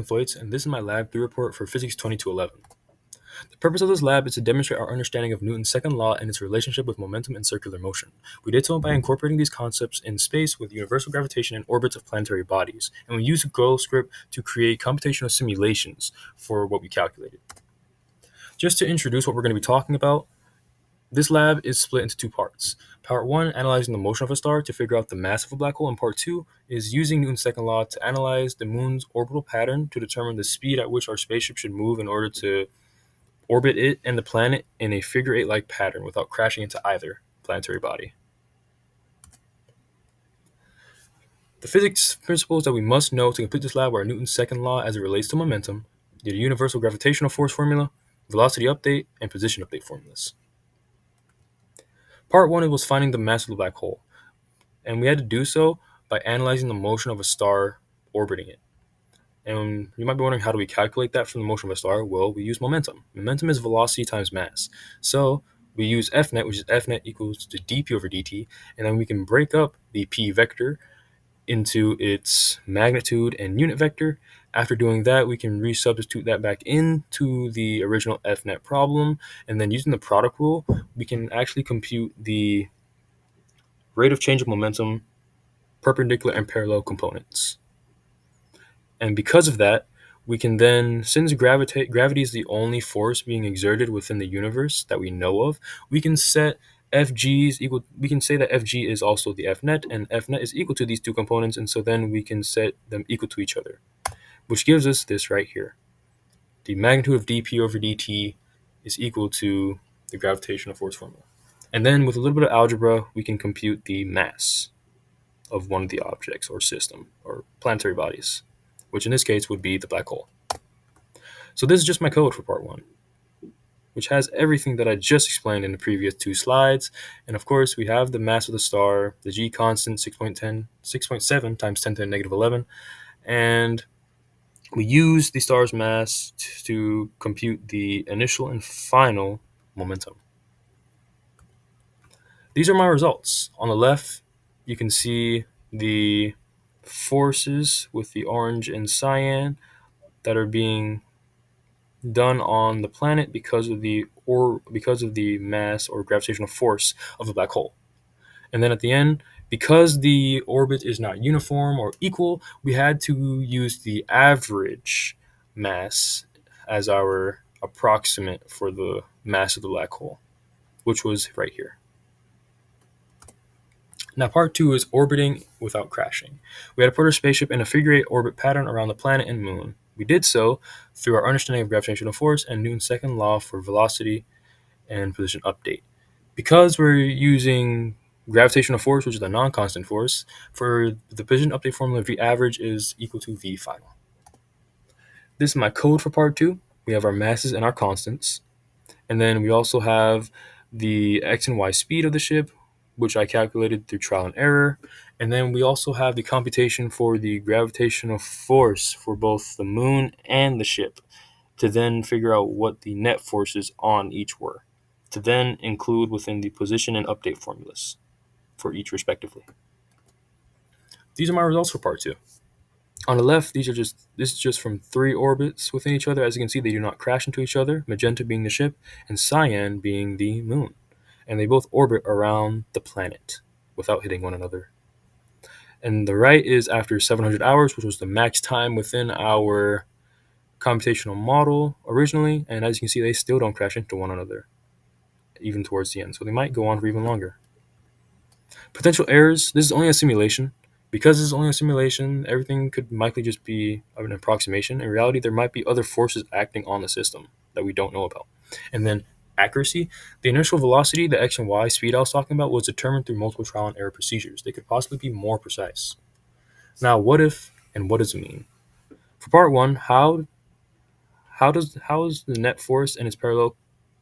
Thwaites, and this is my Lab 3 report for Physics 2211. The purpose of this lab is to demonstrate our understanding of Newton's second law and its relationship with momentum and circular motion. We did so by incorporating these concepts in space with universal gravitation and orbits of planetary bodies, and we used Go script to create computational simulations for what we calculated. Just to introduce what we're going to be talking about, this lab is split into two parts. Part 1, analyzing the motion of a star to figure out the mass of a black hole, and Part 2 is using Newton's second law to analyze the moon's orbital pattern to determine the speed at which our spaceship should move in order to orbit it and the planet in a figure eight-like pattern without crashing into either planetary body. The physics principles that we must know to complete this lab are Newton's second law as it relates to momentum, the universal gravitational force formula, velocity update, and position update formulas. Part 1 was finding the mass of the black hole, and we had to do so by analyzing the motion of a star orbiting it. And you might be wondering, how do we calculate that from the motion of a star? Well, we use momentum. Momentum is velocity times mass. So we use Fnet, which is Fnet equals to dp over dt, and then we can break up the p vector into its magnitude and unit vector. After doing that, we can resubstitute that back into the original Fnet problem, and then using the product rule, we can actually compute the rate of change of momentum, perpendicular and parallel components. And because of that, we can then, since gravity is the only force being exerted within the universe that we know of, we can set FG's equal. We can say that FG is also the Fnet, and Fnet is equal to these two components, and so then we can set them equal to each other, which gives us this right here. The magnitude of dp over dt is equal to the gravitational force formula. And then with a little bit of algebra, we can compute the mass of one of the objects or system or planetary bodies, which in this case would be the black hole. So this is just my code for part 1, which has everything that I just explained in the previous 2 slides. And of course, we have the mass of the star, the G constant, 6.7 times 10 to the negative 11. And we use the star's mass to compute the initial and final momentum. These are my results. On the left, you can see the forces with the orange and cyan that are being done on the planet because of the mass or gravitational force of the black hole. And then at the end, because the orbit is not uniform or equal, we had to use the average mass as our approximate for the mass of the black hole, which was right here. Now, part 2 is orbiting without crashing. We had to put our spaceship in a figure eight orbit pattern around the planet and moon. We did so through our understanding of gravitational force and Newton's second law for velocity and position update. Because we're using gravitational force, which is a non-constant force, for the position update formula, V average is equal to V final. This is my code for part 2. We have our masses and our constants. And then we also have the x and y speed of the ship, which I calculated through trial and error. And then we also have the computation for the gravitational force for both the moon and the ship, to then figure out what the net forces on each were, to then include within the position and update formulas for each respectively. These are my results for part 2. On the left, this is just from 3 orbits within each other. As you can see, they do not crash into each other, magenta being the ship and cyan being the moon. And they both orbit around the planet without hitting one another. And the right is after 700 hours, which was the max time within our computational model originally. And as you can see, they still don't crash into one another, even towards the end. So they might go on for even longer. Potential errors. This is only a simulation. Because this is only a simulation, everything could likely just be an approximation. In reality, there might be other forces acting on the system that we don't know about. And then accuracy. The initial velocity, the x and y speed I was talking about, was determined through multiple trial and error procedures. They could possibly be more precise. Now, what if and what does it mean? For part 1, how is the net force and its parallel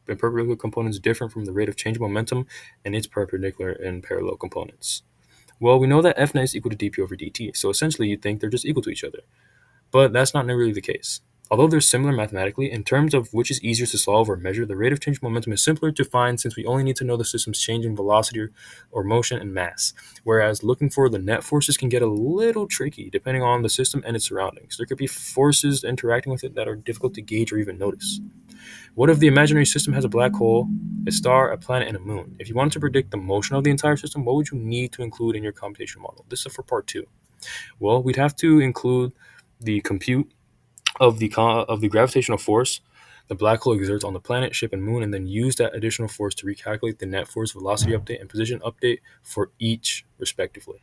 and perpendicular components different from the rate of change of momentum and its perpendicular and parallel components? Well, we know that Fnet is equal to dp over dt, so essentially you'd think they're just equal to each other. But that's not really the case. Although they're similar mathematically, in terms of which is easier to solve or measure, the rate of change of momentum is simpler to find since we only need to know the system's change in velocity or motion and mass. Whereas looking for the net forces can get a little tricky depending on the system and its surroundings. There could be forces interacting with it that are difficult to gauge or even notice. What if the imaginary system has a black hole, a star, a planet, and a moon? If you wanted to predict the motion of the entire system, what would you need to include in your computational model? This is for part two. Well, we'd have to include the compute of the gravitational force the black hole exerts on the planet, ship, and moon, and then use that additional force to recalculate the net force, velocity update, and position update for each respectively.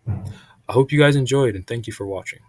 I hope you guys enjoyed, and thank you for watching.